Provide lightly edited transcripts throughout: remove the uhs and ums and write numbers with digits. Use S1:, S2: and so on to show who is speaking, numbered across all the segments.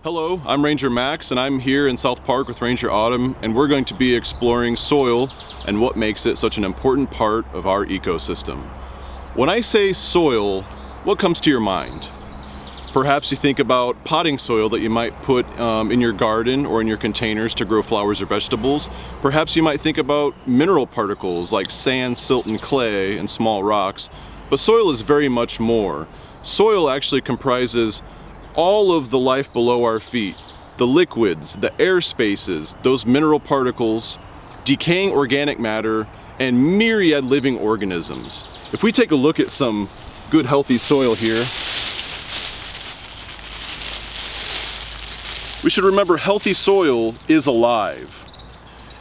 S1: Hello, I'm Ranger Max and I'm here in South Park with Ranger Autumn, and we're going to be exploring soil and what makes it such an important part of our ecosystem. When I say soil, what comes to your mind? Perhaps you think about potting soil that you might put in your garden or in your containers to grow flowers or vegetables. Perhaps you might think about mineral particles like sand, silt, and clay, and small rocks. But soil is very much more. Soil actually comprises all of the life below our feet, the liquids, the air spaces, those mineral particles, decaying organic matter, and myriad living organisms. If we take a look at some good healthy soil here, we should remember healthy soil is alive.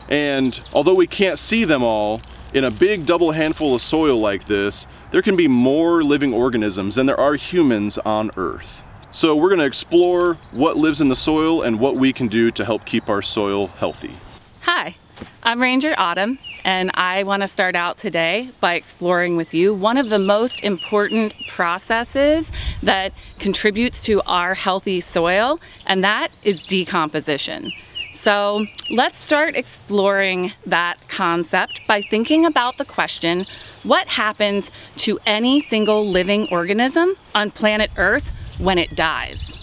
S1: And although we can't see them all, in a big double handful of soil like this, there can be more living organisms than there are humans on Earth. So we're going to explore what lives in the soil and what we can do to help keep our soil healthy.
S2: Hi, I'm Ranger Autumn, and I want to start out today by exploring with you one of the most important processes that contributes to our healthy soil, and that is decomposition. So let's start exploring that concept by thinking about the question, what happens to any single living organism on planet Earth when it dies?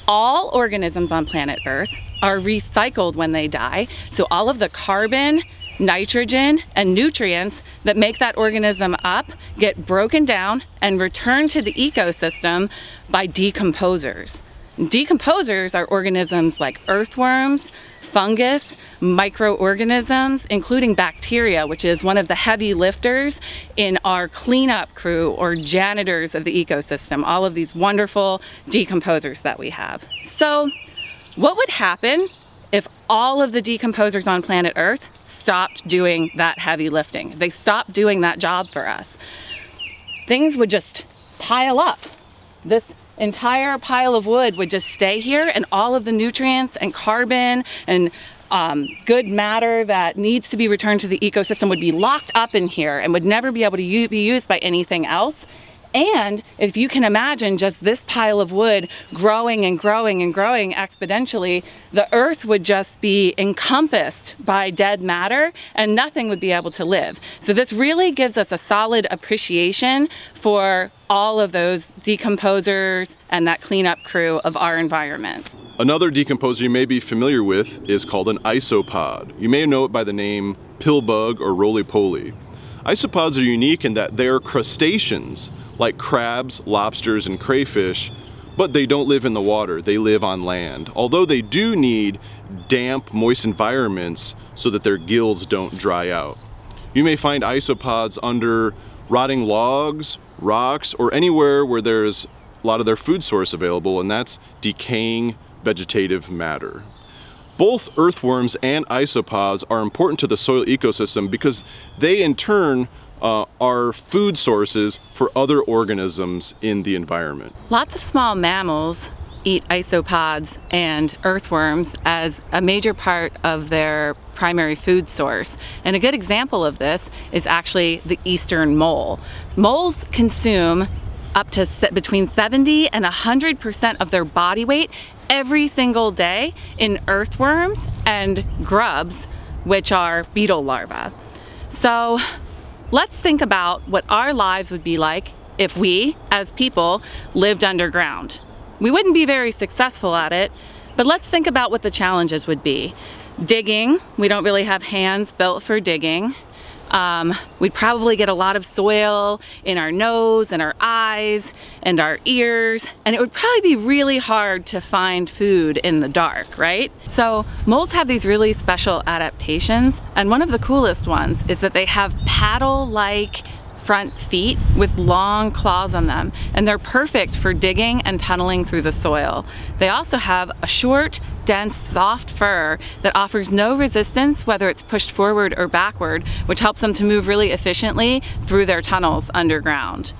S2: All organisms on planet Earth are recycled when they die, so all of the carbon, nitrogen, and nutrients that make that organism up get broken down and returned to the ecosystem by decomposers. Decomposers are organisms like earthworms, fungus, microorganisms, including bacteria, which is one of the heavy lifters in our cleanup crew or janitors of the ecosystem, all of these wonderful decomposers that we have. So what would happen if all of the decomposers on planet Earth stopped doing that heavy lifting? They stopped doing that job for us. Things would just pile up. This entire pile of wood would just stay here, and all of the nutrients and carbon and good matter that needs to be returned to the ecosystem would be locked up in here and would never be able to be used by anything else. And if you can imagine just this pile of wood growing and growing and growing exponentially, the earth would just be encompassed by dead matter and nothing would be able to live. So this really gives us a solid appreciation for all of those decomposers and that cleanup crew of our environment.
S1: Another decomposer you may be familiar with is called an isopod. You may know it by the name pillbug or roly-poly. Isopods are unique in that they are crustaceans, like crabs, lobsters, and crayfish, but they don't live in the water, they live on land. Although they do need damp, moist environments so that their gills don't dry out. You may find isopods under rotting logs, rocks, or anywhere where there's a lot of their food source available, and that's decaying vegetative matter. Both earthworms and isopods are important to the soil ecosystem because they in turn are food sources for other organisms in the environment.
S2: Lots of small mammals eat isopods and earthworms as a major part of their primary food source. And a good example of this is actually the eastern mole. Moles consume up to between 70 and 100% of their body weight every single day in earthworms and grubs, which are beetle larvae. So let's think about what our lives would be like if we, as people, lived underground. We wouldn't be very successful at it, but let's think about what the challenges would be. Digging, we don't really have hands built for digging. We'd probably get a lot of soil in our nose and our eyes and our ears, and it would probably be really hard to find food in the dark, right? So moles have these really special adaptations, and one of the coolest ones is that they have paddle-like front feet with long claws on them, and they're perfect for digging and tunneling through the soil. They also have a short, dense, soft fur that offers no resistance whether it's pushed forward or backward, which helps them to move really efficiently through their tunnels underground.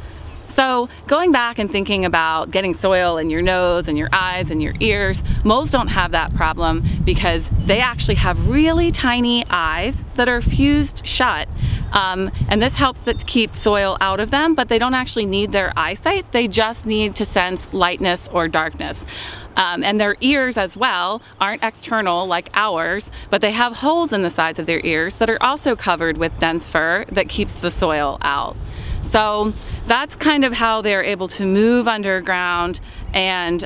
S2: So going back and thinking about getting soil in your nose and your eyes and your ears, moles don't have that problem because they actually have really tiny eyes that are fused shut And this helps to keep soil out of them, but they don't actually need their eyesight. They just need to sense lightness or darkness. And their ears as well aren't external like ours, but they have holes in the sides of their ears that are also covered with dense fur that keeps the soil out. So that's kind of how they're able to move underground and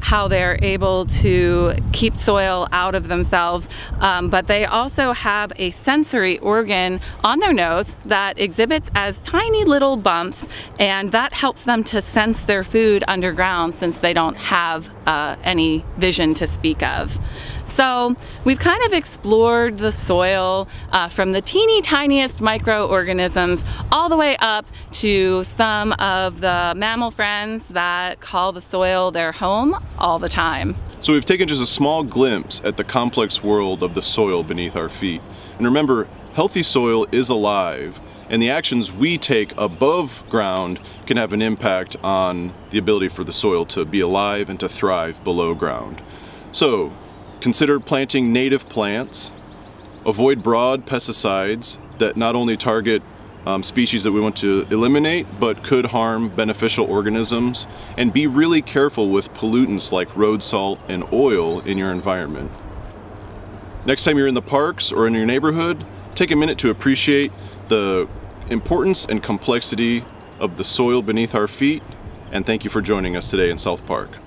S2: how they're able to keep soil out of themselves. But they also have a sensory organ on their nose that exhibits as tiny little bumps, and that helps them to sense their food underground since they don't have any vision to speak of. So we've kind of explored the soil from the teeny tiniest microorganisms all the way up to some of the mammal friends that call the soil their home all the time.
S1: So we've taken just a small glimpse at the complex world of the soil beneath our feet. And remember, healthy soil is alive, and the actions we take above ground can have an impact on the ability for the soil to be alive and to thrive below ground. So consider planting native plants, avoid broad pesticides that not only target species that we want to eliminate, but could harm beneficial organisms, and be really careful with pollutants like road salt and oil in your environment. Next time you're in the parks or in your neighborhood, take a minute to appreciate the importance and complexity of the soil beneath our feet, and thank you for joining us today in South Park.